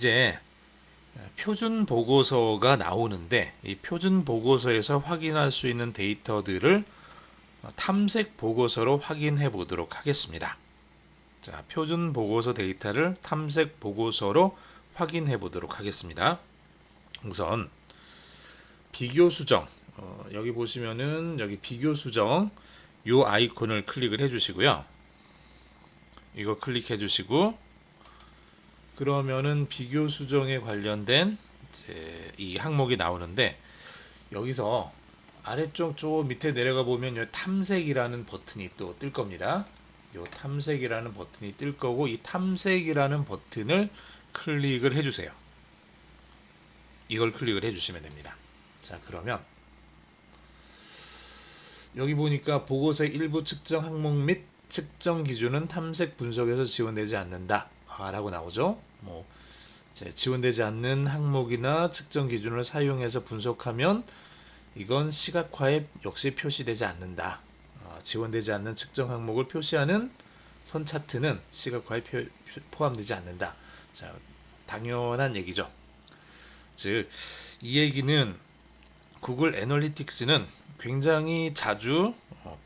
이제 표준 보고서가 나오는데 이 표준 보고서에서 확인할 수 있는 데이터들을 탐색 보고서로 확인해 보도록 하겠습니다. 자, 표준 보고서 데이터를 탐색 보고서로 확인해 보도록 하겠습니다. 우선 비교 수정, 여기 보시면은 여기 비교 수정 요 아이콘을 클릭을 해 주시고요. 이거 클릭해 주시고 그러면은 비교 수정에 관련된 이제 이 항목이 나오는데 여기서 아래쪽 저 밑에 내려가 보면 요 탐색이라는 버튼이 또 뜰 겁니다. 요 탐색이라는 버튼이 뜰 거고 이 탐색이라는 버튼을 클릭을 해 주세요. 이걸 클릭을 해 주시면 됩니다. 자, 그러면 여기 보니까 보고서의 일부 측정 항목 및 측정 기준은 탐색 분석에서 지원되지 않는다 라고 나오죠. 뭐 지원되지 않는 항목이나 측정 기준을 사용해서 분석하면 이건 시각화에 역시 표시되지 않는다. 지원되지 않는 측정 항목을 표시하는 선 차트는 시각화에 포함되지 않는다. 자, 당연한 얘기죠. 즉, 이 얘기는 구글 애널리틱스는 굉장히 자주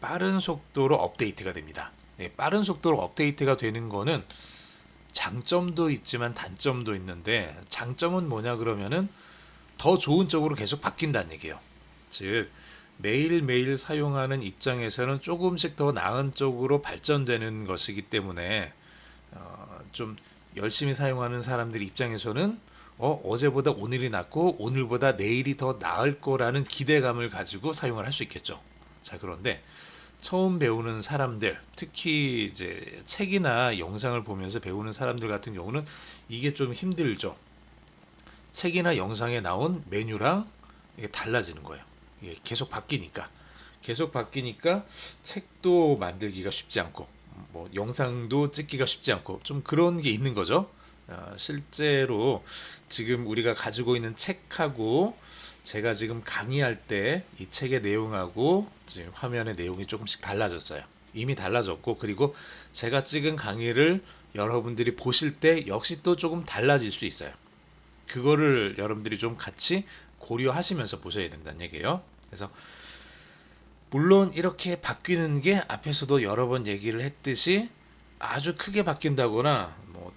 빠른 속도로 업데이트가 됩니다. 빠른 속도로 업데이트가 되는 거는 장점도 있지만 단점도 있는데 장점은 뭐냐 그러면은 더 좋은 쪽으로 계속 바뀐다는 얘기예요. 즉 매일매일 사용하는 입장에서는 조금씩 더 나은 쪽으로 발전되는 것이기 때문에 좀 열심히 사용하는 사람들 입장에서는 어제보다 오늘이 낫고 오늘보다 내일이 더 나을 거라는 기대감을 가지고 사용을 할 수 있겠죠. 자, 그런데 처음 배우는 사람들, 특히 이제 책이나 영상을 보면서 배우는 사람들 같은 경우는 이게 좀 힘들죠. 책이나 영상에 나온 메뉴랑 이게 달라지는 거예요. 이게 계속 바뀌니까. 계속 바뀌니까 책도 만들기가 쉽지 않고, 뭐 영상도 찍기가 쉽지 않고, 좀 그런 게 있는 거죠. 실제로 지금 우리가 가지고 있는 책하고 제가 지금 강의할 때 이 책의 내용하고 지금 화면의 내용이 조금씩 달라졌어요. 이미 달라졌고 그리고 제가 찍은 강의를 여러분들이 보실 때 역시 또 조금 달라질 수 있어요. 그거를 여러분들이 좀 같이 고려하시면서 보셔야 된다는 얘기예요. 그래서 물론 이렇게 바뀌는 게 앞에서도 여러 번 얘기를 했듯이 아주 크게 바뀐다거나 뭐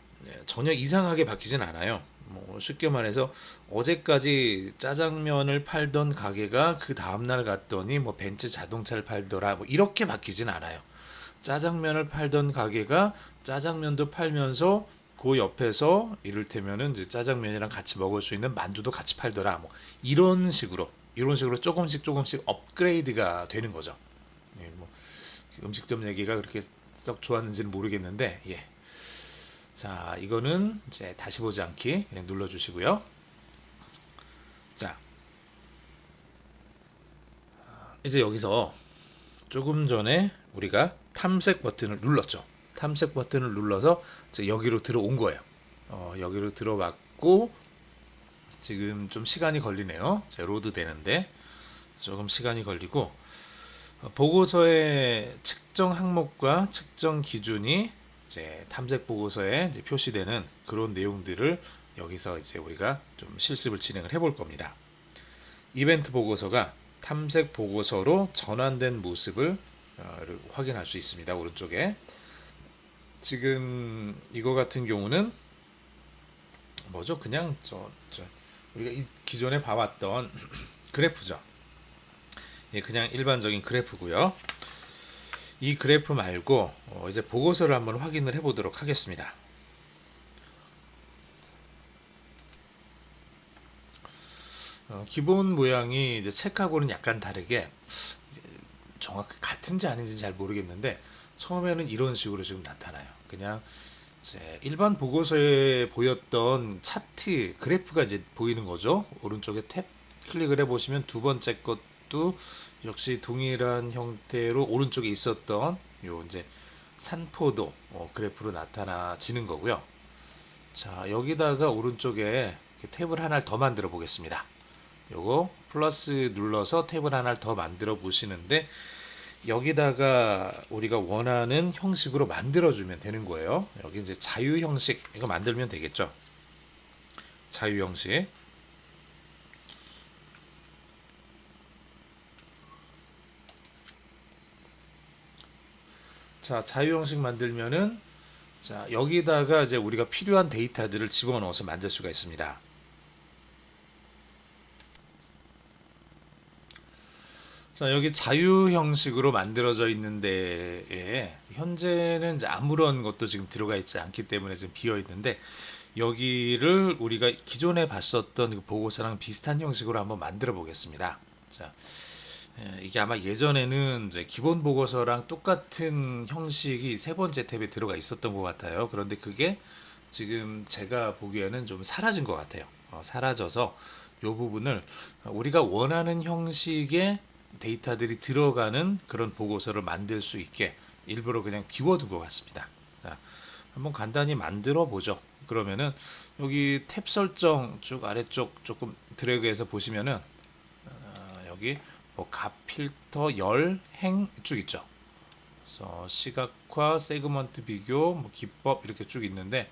전혀 이상하게 바뀌진 않아요. 뭐 쉽게 말해서 어제까지 짜장면을 팔던 가게가 그 다음날 갔더니 뭐 벤츠 자동차를 팔더라 뭐 이렇게 바뀌진 않아요. 짜장면을 팔던 가게가 짜장면도 팔면서 그 옆에서 이를테면은 이제 짜장면이랑 같이 먹을 수 있는 만두도 같이 팔더라 뭐 이런 식으로 조금씩 업그레이드가 되는 거죠. 예, 뭐 음식점 얘기가 그렇게 썩 좋았는지는 모르겠는데 예. 자, 이거는 이제 다시 보지 않기 그냥 눌러주시고요. 자, 이제 여기서 조금 전에 우리가 탐색 버튼을 눌렀죠. 탐색 버튼을 눌러서 이제 여기로 들어온 거예요. 여기로 들어왔고 지금 좀 시간이 걸리네요. 로드 되는데 조금 시간이 걸리고 보고서의 측정 항목과 측정 기준이 이제 탐색 보고서에 이제 표시되는 그런 내용들을 여기서 이제 우리가 좀 실습을 진행을 해볼 겁니다. 이벤트 보고서가 탐색 보고서로 전환된 모습을 확인할 수 있습니다. 오른쪽에 지금 이거 같은 경우는 뭐죠? 그냥 우리가 기존에 봐왔던 그래프죠. 예, 그냥 일반적인 그래프고요. 이 그래프 말고 이제 보고서를 한번 확인을 해보도록 하겠습니다. 기본 모양이 이제 책하고는 약간 다르게 정확히 같은지 아닌지 잘 모르겠는데 처음에는 이런 식으로 지금 나타나요. 그냥 이제 일반 보고서에 보였던 차트 그래프가 이제 보이는 거죠. 오른쪽에 탭 클릭을 해보시면 두 번째 것도 역시 동일한 형태로 오른쪽에 있었던 요 이제 산포도 그래프로 나타나지는 거고요. 자, 여기다가 오른쪽에 탭을 하나를 더 만들어 보겠습니다. 요거 플러스 눌러서 탭을 하나를 더 만들어 보시는데 여기다가 우리가 원하는 형식으로 만들어 주면 되는 거예요. 여기 이제 자유 형식 이거 만들면 되겠죠. 자유 형식. 자, 자유 형식 만들면은 자, 여기다가 이제 우리가 필요한 데이터들을 집어넣어서 만들 수가 있습니다. 자, 여기 자유 형식으로 만들어져 있는데 현재는 이제 아무런 것도 지금 들어가 있지 않기 때문에 지금 비어 있는데 여기를 우리가 기존에 봤었던 그 보고서랑 비슷한 형식으로 한번 만들어 보겠습니다. 자, 이게 아마 예전에는 이제 기본 보고서랑 똑같은 형식이 세 번째 탭에 들어가 있었던 것 같아요. 그런데 그게 지금 제가 보기에는 좀 사라진 것 같아요. 사라져서 이 부분을 우리가 원하는 형식의 데이터들이 들어가는 그런 보고서를 만들 수 있게 일부러 그냥 비워둔 것 같습니다. 자, 한번 간단히 만들어 보죠. 그러면은 여기 탭 설정 쭉 아래쪽 조금 드래그해서 보시면은 여기 뭐 값 필터 열 행 쭉 있죠. 그래서 시각화, 세그먼트 비교, 뭐 기법 이렇게 쭉 있는데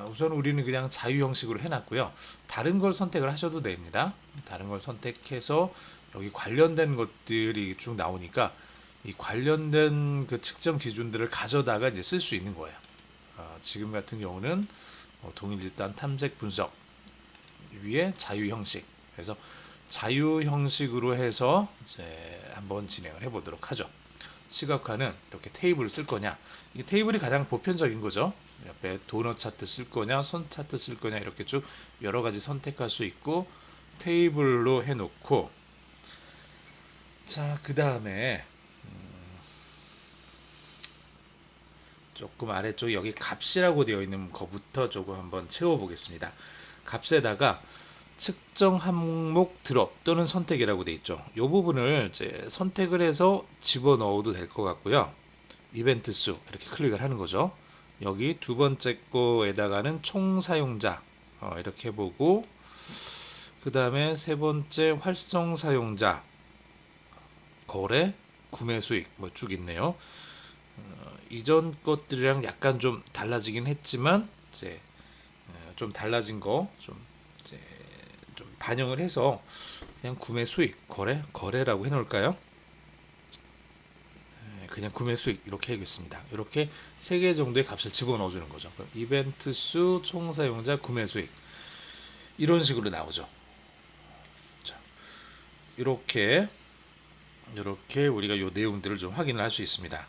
우선 우리는 그냥 자유 형식으로 해놨고요. 다른 걸 선택을 하셔도 됩니다. 다른 걸 선택해서 여기 관련된 것들이 쭉 나오니까 이 관련된 그 측정 기준들을 가져다가 이제 쓸 수 있는 거예요. 지금 같은 경우는 동일 집단 탐색 분석 위에 자유 형식. 그래서 자유 형식으로 해서 이제 한번 진행을 해보도록 하죠. 시각화는 이렇게 테이블을 쓸 거냐? 이 테이블이 가장 보편적인 거죠. 옆에 도넛 차트 쓸 거냐, 선 차트 쓸 거냐 이렇게 쭉 여러 가지 선택할 수 있고 테이블로 해놓고 자, 그 다음에 조금 아래쪽 여기 값이라고 되어 있는 거부터 조금 한번 채워보겠습니다. 값에다가 측정 항목 드롭 또는 선택이라고 되어 있죠. 이 부분을 이제 선택을 해서 집어넣어도 될 것 같고요. 이벤트 수 이렇게 클릭을 하는 거죠. 여기 두 번째 거에다가는 총 사용자 이렇게 해보고 그 다음에 세 번째 활성 사용자 거래 구매 수익 뭐 쭉 있네요. 이전 것들이랑 약간 좀 달라지긴 했지만 이제 좀 달라진 거 좀 반영을 해서 그냥 구매 수익 거래라고 해놓을까요? 그냥 구매 수익 이렇게 하겠습니다. 이렇게 세 개 정도의 값을 집어넣어 주는 거죠. 그럼 이벤트 수, 총 사용자, 구매 수익 이런 식으로 나오죠. 자, 이렇게 우리가 이 내용들을 좀 확인을 할 수 있습니다.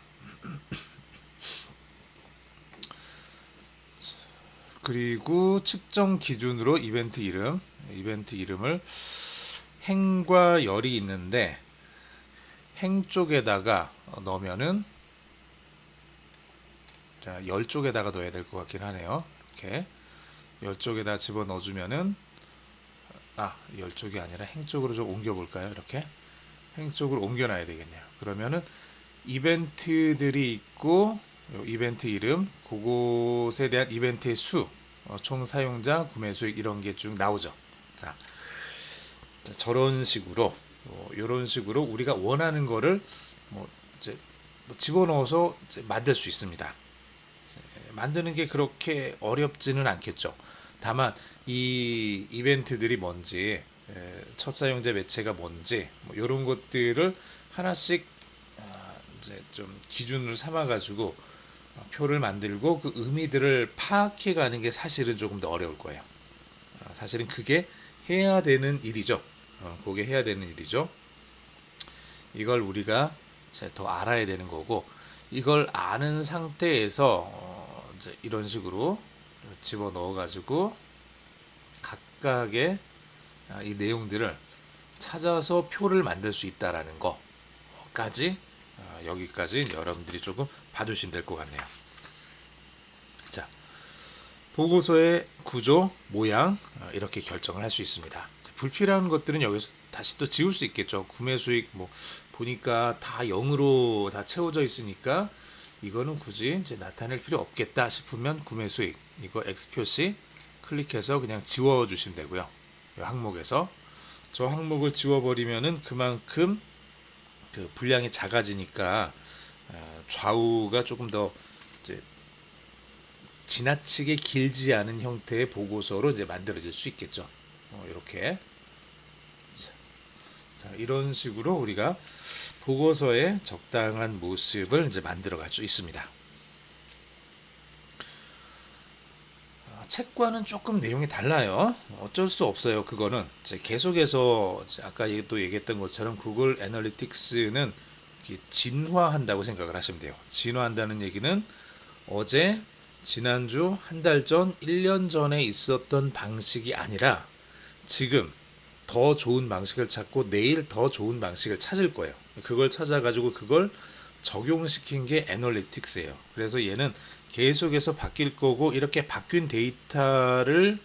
그리고 측정 기준으로 이벤트 이름을 행과 열이 있는데 행 쪽에다가 넣으면은 자, 열 쪽에다가 넣어야 될 것 같긴 하네요. 이렇게 열 쪽에다 집어 넣어주면은 열 쪽이 아니라 행 쪽으로 좀 옮겨 볼까요? 이렇게 행 쪽으로 옮겨놔야 되겠네요. 그러면은 이벤트들이 있고 이벤트 이름, 그것에 대한 이벤트의 수, 총 사용자, 구매 수익 이런 게 쭉 나오죠. 자, 저런 식으로 이런 식으로 우리가 원하는 거를 이제 집어넣어서 이제 만들 수 있습니다. 만드는 게 그렇게 어렵지는 않겠죠. 다만 이 이벤트들이 뭔지, 첫 사용자 매체가 뭔지 이런 것들을 하나씩 이제 좀 기준을 삼아 가지고 표를 만들고 그 의미들을 파악해 가는 게 사실은 조금 더 어려울 거예요. 사실은 그게 해야 되는 일이죠. 그게 해야 되는 일이죠. 이걸 우리가 이제 더 알아야 되는 거고 이걸 아는 상태에서 이제 이런 식으로 집어 넣어 가지고 각각의 이 내용들을 찾아서 표를 만들 수 있다라는 거까지 여기까지 여러분들이 조금 봐주시면 될 것 같네요. 자, 보고서의 구조, 모양 이렇게 결정을 할 수 있습니다. 불필요한 것들은 여기서 다시 또 지울 수 있겠죠. 구매 수익 뭐 보니까 다 0으로 다 채워져 있으니까 이거는 굳이 이제 나타낼 필요 없겠다 싶으면 구매 수익 이거 X 표시 클릭해서 그냥 지워 주시면 되고요. 이 항목에서 저 항목을 지워 버리면은 그만큼 그 분량이 작아지니까 좌우가 조금 더 이제 지나치게 길지 않은 형태의 보고서로 이제 만들어질 수 있겠죠. 이렇게 자, 이런 식으로 우리가 보고서의 적당한 모습을 이제 만들어갈 수 있습니다. 책과는 조금 내용이 달라요. 어쩔 수 없어요. 그거는 계속해서 아까 또 얘기했던 것처럼 구글 애널리틱스는 진화한다고 생각을 하시면 돼요. 진화한다는 얘기는 어제, 지난주, 한 달 전, 1년 전에 있었던 방식이 아니라 지금 더 좋은 방식을 찾고 내일 더 좋은 방식을 찾을 거예요. 그걸 찾아가지고 그걸 적용시킨 게 애널리틱스예요. 그래서 얘는 계속해서 바뀔 거고 이렇게 바뀐 데이터를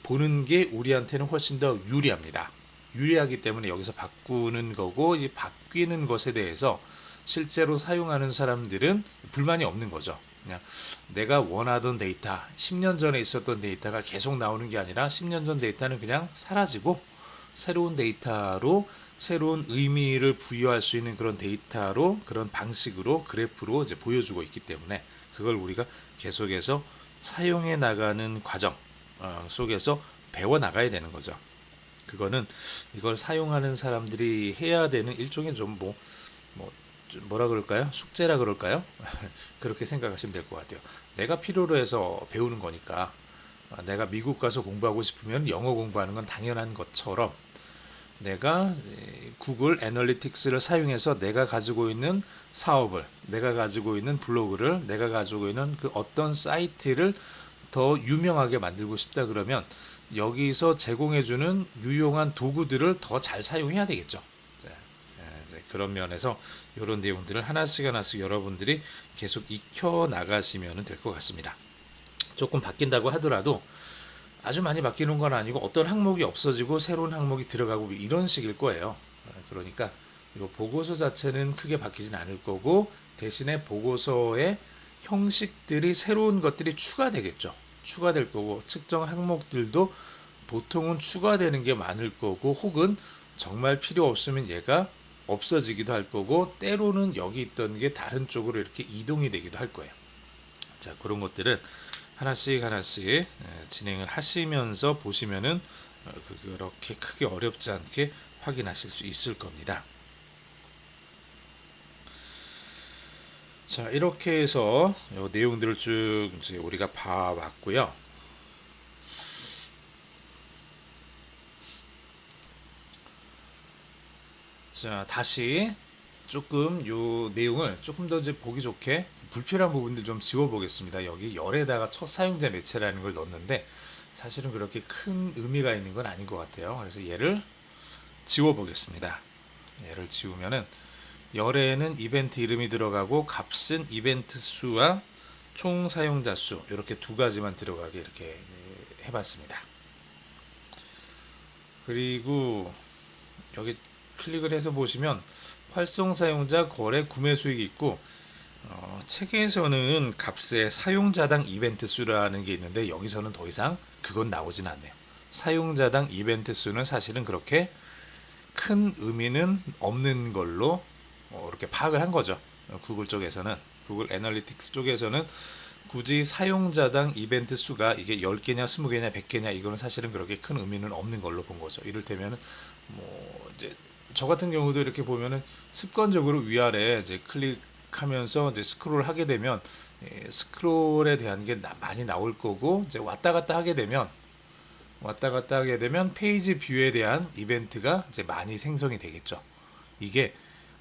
보는 게 우리한테는 훨씬 더 유리합니다. 유리하기 때문에 여기서 바꾸는 거고 이 바뀌는 것에 대해서 실제로 사용하는 사람들은 불만이 없는 거죠. 그냥 내가 원하던 데이터, 10년 전에 있었던 데이터가 계속 나오는 게 아니라 10년 전 데이터는 그냥 사라지고 새로운 데이터로 새로운 의미를 부여할 수 있는 그런 데이터로 그런 방식으로 그래프로 이제 보여주고 있기 때문에 그걸 우리가 계속해서 사용해 나가는 과정 속에서 배워 나가야 되는 거죠. 그거는 이걸 사용하는 사람들이 해야 되는 일종의 좀 뭐라 그럴까요? 숙제라 그럴까요? 그렇게 생각하시면 될 것 같아요. 내가 필요로 해서 배우는 거니까 내가 미국 가서 공부하고 싶으면 영어 공부하는 건 당연한 것처럼 내가 구글 애널리틱스를 사용해서 내가 가지고 있는 사업을, 내가 가지고 있는 블로그를, 내가 가지고 있는 그 어떤 사이트를 더 유명하게 만들고 싶다 그러면 여기서 제공해주는 유용한 도구들을 더 잘 사용해야 되겠죠. 그런 면에서 이런 내용들을 하나씩 여러분들이 계속 익혀 나가시면 될 것 같습니다. 조금 바뀐다고 하더라도 아주 많이 바뀌는 건 아니고 어떤 항목이 없어지고 새로운 항목이 들어가고 이런 식일 거예요. 그러니까 이 보고서 자체는 크게 바뀌진 않을 거고 대신에 보고서의 형식들이 새로운 것들이 추가되겠죠. 추가될 거고 측정 항목들도 보통은 추가되는 게 많을 거고 혹은 정말 필요 없으면 얘가 없어지기도 할 거고 때로는 여기 있던 게 다른 쪽으로 이렇게 이동이 되기도 할 거예요. 자, 그런 것들은 하나씩 진행을 하시면서 보시면은 그렇게 크게 어렵지 않게 확인하실 수 있을 겁니다. 자, 이렇게 해서 이 내용들을 쭉 이제 우리가 봐왔고요. 자, 다시 조금 요 내용을 조금 더 이제 보기 좋게 불필요한 부분들 좀 지워보겠습니다. 여기 열에다가 첫 사용자 매체라는 걸 넣었는데 사실은 그렇게 큰 의미가 있는 건 아닌 것 같아요. 그래서 얘를 지워보겠습니다. 얘를 지우면은 열에는 이벤트 이름이 들어가고 값은 이벤트 수와 총 사용자 수 이렇게 두 가지만 들어가게 이렇게 해봤습니다. 그리고 여기 클릭을 해서 보시면 활성 사용자 거래 구매 수익이 있고 책에서는 값의 사용자당 이벤트 수라는 게 있는데 여기서는 더 이상 그건 나오진 않네요. 사용자당 이벤트 수는 사실은 그렇게 큰 의미는 없는 걸로 이렇게 파악을 한 거죠. 구글 쪽에서는 구글 애널리틱스 쪽에서는 굳이 사용자당 이벤트 수가 이게 10개냐 20개냐 100개냐 이거는 사실은 그렇게 큰 의미는 없는 걸로 본 거죠. 이를테면 이제 저 같은 경우도 이렇게 보면은 습관적으로 위아래 이제 클릭하면서 이제 스크롤 하게 되면 스크롤에 대한 게 많이 나올 거고 이제 왔다 갔다 하게 되면 페이지 뷰에 대한 이벤트가 이제 많이 생성이 되겠죠. 이게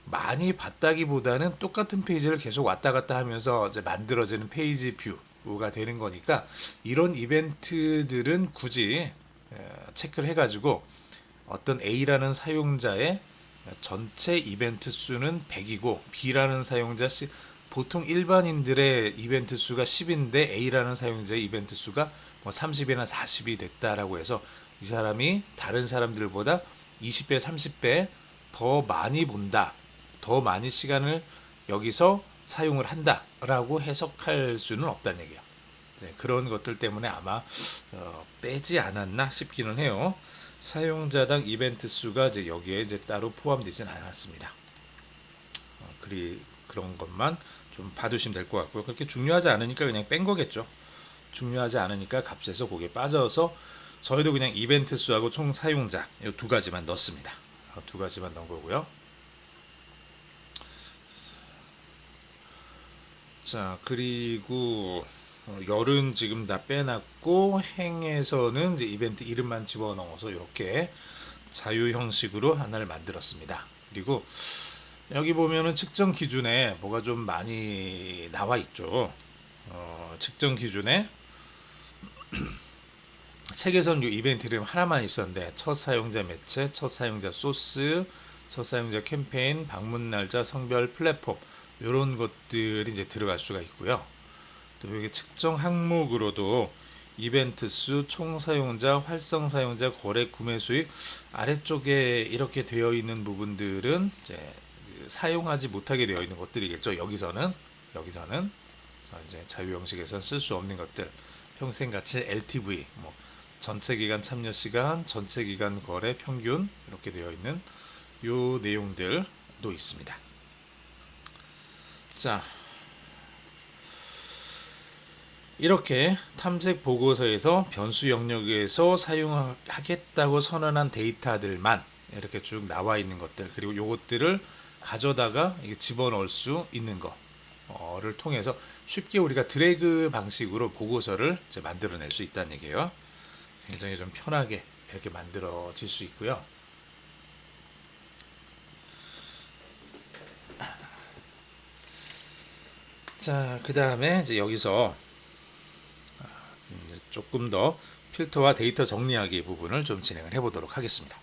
많이 봤다기보다는 똑같은 페이지를 계속 왔다 갔다 하면서 이제 만들어지는 페이지 뷰가 되는 거니까 이런 이벤트들은 굳이 체크를 해가지고 어떤 A라는 사용자의 전체 이벤트 수는 100이고 B라는 사용자 보통 일반인들의 이벤트 수가 10인데 A라는 사용자의 이벤트 수가 30이나 40이 됐다라고 해서 이 사람이 다른 사람들보다 20배, 30배 더 많이 본다. 더 많이 시간을 여기서 사용을 한다라고 해석할 수는 없다는 얘기예요. 그런 것들 때문에 아마 빼지 않았나 싶기는 해요. 사용자당 이벤트 수가 이제 여기에 이제 따로 포함되진 않았습니다. 그런 것만 좀 봐두시면 될 것 같고요. 그렇게 중요하지 않으니까 그냥 뺀 거겠죠. 중요하지 않으니까 값에서 거기에 빠져서 저희도 그냥 이벤트 수하고 총 사용자 이 두 가지만 넣습니다. 두 가지만 넣은 거고요. 자, 그리고 열은 지금 다 빼놨고 행에서는 이제 이벤트 이름만 집어넣어서 이렇게 자유 형식으로 하나를 만들었습니다. 그리고 여기 보면은 측정 기준에 뭐가 좀 많이 나와 있죠. 측정 기준에 책에서는 이 이벤트 이름 하나만 있었는데 첫 사용자 매체, 첫 사용자 소스, 첫 사용자 캠페인, 방문 날짜, 성별, 플랫폼 이런 것들이 이제 들어갈 수가 있고요. 또 여기 측정 항목으로도 이벤트 수, 총 사용자, 활성 사용자, 거래 구매 수익 아래쪽에 이렇게 되어 있는 부분들은 이제 사용하지 못하게 되어 있는 것들이겠죠. 여기서는 그래서 이제 자유 형식에서는 쓸 수 없는 것들, 평생 가치 LTV, 뭐 전체 기간 참여 시간, 전체 기간 거래 평균 이렇게 되어 있는 요 내용들도 있습니다. 자, 이렇게 탐색 보고서에서 변수 영역에서 사용하겠다고 선언한 데이터들만 이렇게 쭉 나와 있는 것들, 그리고 요것들을 가져다가 집어넣을 수 있는 거를 통해서 쉽게 우리가 드래그 방식으로 보고서를 이제 만들어낼 수 있다는 얘기예요. 굉장히 좀 편하게 이렇게 만들어질 수 있고요. 자, 그 다음에 이제 여기서 조금 더 필터와 데이터 정리하기 부분을 좀 진행을 해보도록 하겠습니다.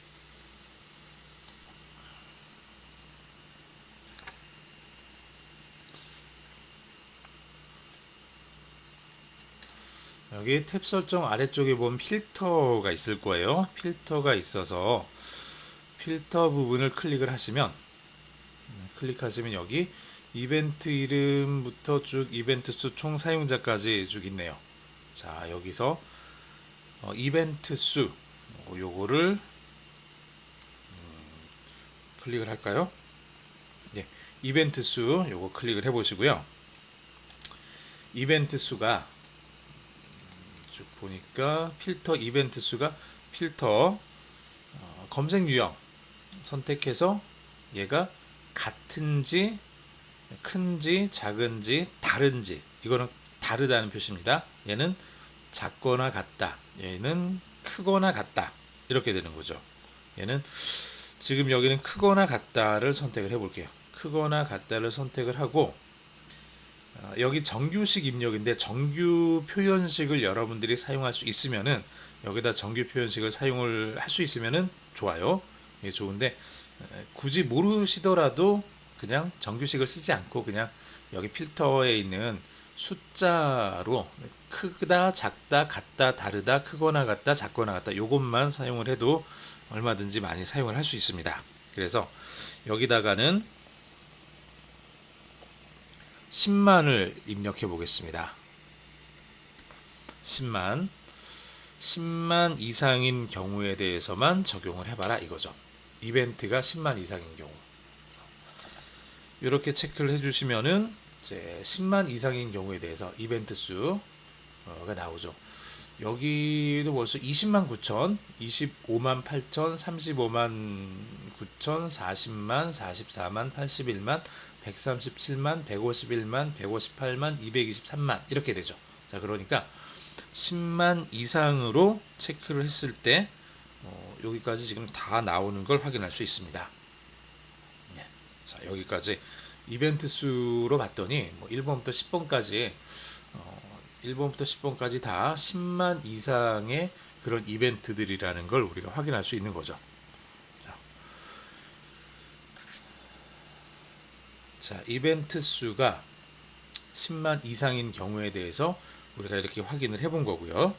여기 탭 설정 아래쪽에 보면 필터가 있을 거예요. 필터가 있어서 필터 부분을 클릭을 하시면 여기 이벤트 이름부터 쭉 이벤트 수 총 사용자까지 쭉 있네요. 자, 여기서 이벤트 수 요거를 클릭을 할까요? 네, 이벤트 수 요거 클릭을 해 보시고요. 이벤트 수가 쭉 보니까 필터 이벤트 수가 필터 검색 유형 선택해서 얘가 같은지 큰지 작은지 다른지, 이거는 다르다는 표시입니다. 얘는 작거나 같다, 얘는 크거나 같다 이렇게 되는 거죠. 얘는 지금 여기는 크거나 같다를 선택을 해 볼게요. 크거나 같다를 선택을 하고 여기 정규식 입력인데 정규 표현식을 여러분들이 사용할 수 있으면은 여기다 정규 표현식을 사용을 할 수 있으면은 좋아요. 예, 좋은데 굳이 모르시더라도 그냥 정규식을 쓰지 않고 그냥 여기 필터에 있는 숫자로 크다, 작다, 같다, 다르다, 크거나 같다, 작거나 같다 요것만 사용을 해도 얼마든지 많이 사용을 할 수 있습니다. 그래서 여기다가는 10만을 입력해 보겠습니다. 10만 이상인 경우에 대해서만 적용을 해봐라 이거죠. 이벤트가 10만 이상인 경우 이렇게 체크를 해주시면은 이제 10만 이상인 경우에 대해서 이벤트 수가 나오죠. 여기도 벌써 20만 9천, 25만 8천, 35만 9천, 40만, 44만, 81만, 137만, 151만, 158만, 223만 이렇게 되죠. 자, 그러니까 10만 이상으로 체크를 했을 때 여기까지 지금 다 나오는 걸 확인할 수 있습니다. 네. 자, 여기까지 이벤트 수로 봤더니 1번부터 10번까지 1번부터 10번까지 다 10만 이상의 그런 이벤트들이라는 걸 우리가 확인할 수 있는 거죠. 자, 이벤트 수가 10만 이상인 경우에 대해서 우리가 이렇게 확인을 해본 거고요.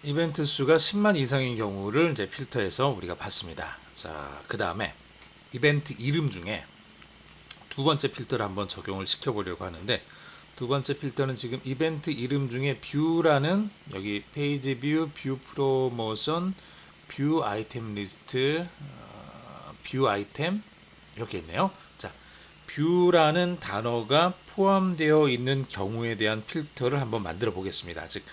이벤트 수가 10만 이상인 경우를 이제 필터해서 우리가 봤습니다. 자, 그 다음에 이벤트 이름 중에 두 번째 필터를 한번 적용을 시켜보려고 하는데, 두 번째 필터는 지금 이벤트 이름 중에 뷰라는 여기 페이지 뷰, 뷰 프로모션, 뷰 아이템 리스트, 뷰 아이템 이렇게 있네요. 자, 뷰라는 단어가 포함되어 있는 경우에 대한 필터를 한번 만들어 보겠습니다. 즉,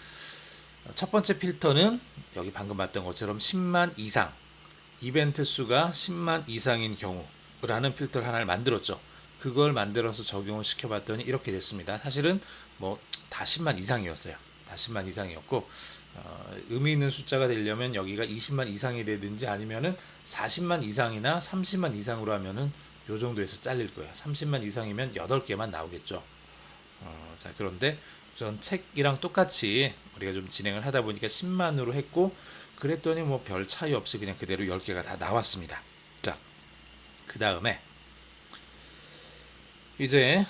첫 번째 필터는 여기 방금 봤던 것처럼 10만 이상, 이벤트 수가 10만 이상인 경우라는 필터를 하나를 만들었죠. 그걸 만들어서 적용을 시켜봤더니 이렇게 됐습니다. 사실은 뭐 다 10만 이상이었어요. 다 10만 이상이었고, 의미 있는 숫자가 되려면 여기가 20만 이상이 되든지 아니면은 40만 이상이나 30만 이상으로 하면은 요 정도에서 잘릴 거예요. 30만 이상이면 8개만 나오겠죠. 자, 그런데 우선 책이랑 똑같이 우리가 좀 진행을 하다 보니까 10만으로 했고, 그랬더니 뭐 별 차이 없이 그냥 그대로 10개가 다 나왔습니다. 자, 그 다음에 이제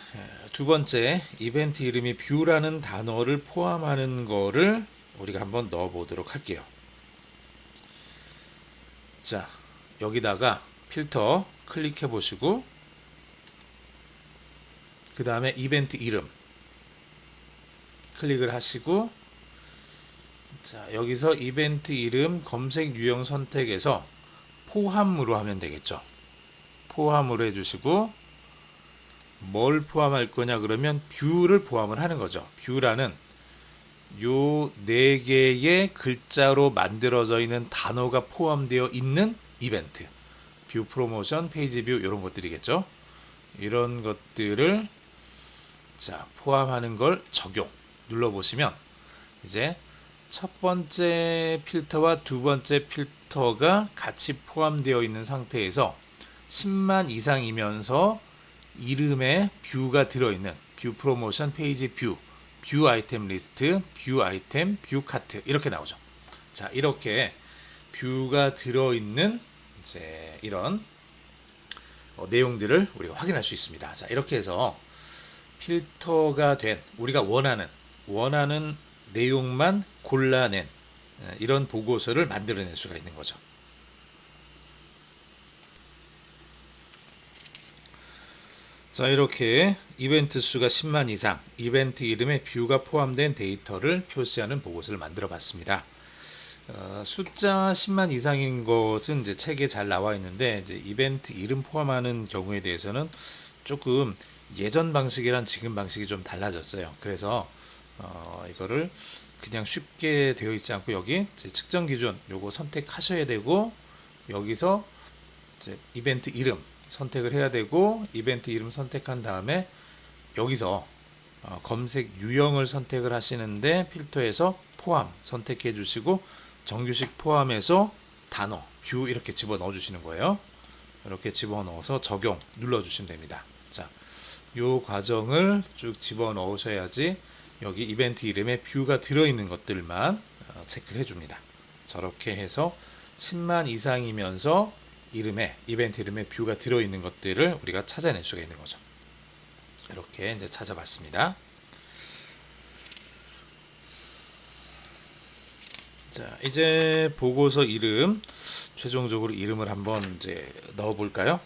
두 번째 이벤트 이름이 뷰라는 단어를 포함하는 거를 우리가 한번 넣어 보도록 할게요. 자, 여기다가 필터 클릭해 보시고, 그 다음에 이벤트 이름 클릭을 하시고, 자, 여기서 이벤트 이름 검색 유형 선택에서 포함으로 하면 되겠죠. 포함으로 해주시고, 뭘 포함할 거냐 그러면 뷰를 포함을 하는 거죠. 뷰라는 요 4개의 글자로 만들어져 있는 단어가 포함되어 있는 이벤트, 뷰 프로모션, 페이지 뷰 이런 것들이겠죠. 이런 것들을 자 포함하는 걸 적용 눌러보시면 이제 첫 번째 필터와 두 번째 필터가 같이 포함되어 있는 상태에서 10만 이상이면서 이름에 뷰가 들어있는 뷰 프로모션, 페이지 뷰, 뷰 아이템 리스트, 뷰 아이템, 뷰 카트 이렇게 나오죠. 자, 이렇게 뷰가 들어있는 이제 이런 내용들을 우리가 확인할 수 있습니다. 자, 이렇게 해서 필터가 된 우리가 원하는 내용만 골라낸 이런 보고서를 만들어낼 수가 있는 거죠. 자, 이렇게 이벤트 수가 10만 이상, 이벤트 이름에 뷰가 포함된 데이터를 표시하는 보고서를 만들어 봤습니다. 숫자 10만 이상인 것은 이제 책에 잘 나와 있는데, 이제 이벤트 이름 포함하는 경우에 대해서는 조금 예전 방식이랑 지금 방식이 좀 달라졌어요. 그래서 이거를 그냥 쉽게 되어 있지 않고 여기 이제 측정 기준 요거 선택하셔야 되고, 여기서 이제 이벤트 이름 선택을 해야 되고, 이벤트 이름 선택한 다음에 여기서 검색 유형을 선택을 하시는데 필터에서 포함 선택해 주시고, 정규식 포함해서 단어, 뷰 이렇게 집어넣어 주시는 거예요. 이렇게 집어넣어서 적용 눌러 주시면 됩니다. 자, 요 과정을 쭉 집어넣으셔야지 여기 이벤트 이름에 뷰가 들어있는 것들만 체크를 해줍니다. 저렇게 해서 10만 이상이면서 이벤트 이름에 뷰가 들어있는 것들을 우리가 찾아낼 수가 있는 거죠. 이렇게 이제 찾아봤습니다. 자, 이제 보고서 이름, 최종적으로 이름을 한번 이제 넣어 볼까요?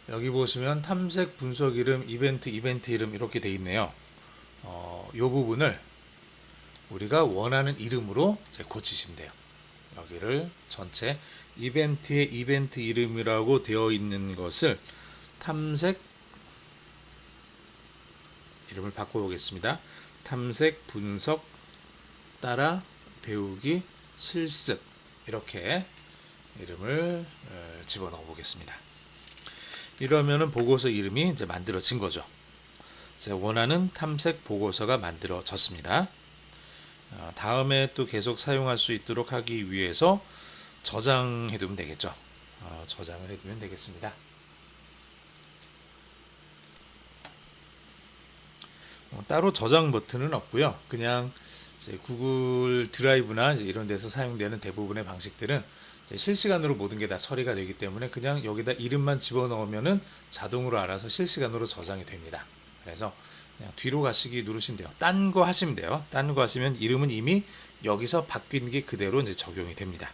여기 보시면 탐색 분석 이름, 이벤트 이름 이렇게 돼 있네요. 이 부분을 우리가 원하는 이름으로 이제 고치시면 돼요. 여기를 전체 이벤트의 이벤트 이름이라고 되어 있는 것을 탐색 이름을 바꿔보겠습니다. 탐색 분석 따라 배우기 실습 이렇게 이름을 집어넣어 보겠습니다. 이러면은 보고서 이름이 이제 만들어진 거죠. 제가 원하는 탐색 보고서가 만들어졌습니다. 다음에 또 계속 사용할 수 있도록 하기 위해서 저장해 두면 되겠죠. 저장을 해 두면 되겠습니다. 따로 저장 버튼은 없고요. 그냥 이제 구글 드라이브나 이제 이런 데서 사용되는 대부분의 방식들은 이제 실시간으로 모든 게 다 처리가 되기 때문에 그냥 여기다 이름만 집어넣으면은 자동으로 알아서 실시간으로 저장이 됩니다. 그래서 그냥 뒤로 가시기 누르시면 돼요. 딴 거 하시면 돼요. 딴 거 하시면 이름은 이미 여기서 바뀐 게 그대로 이제 적용이 됩니다.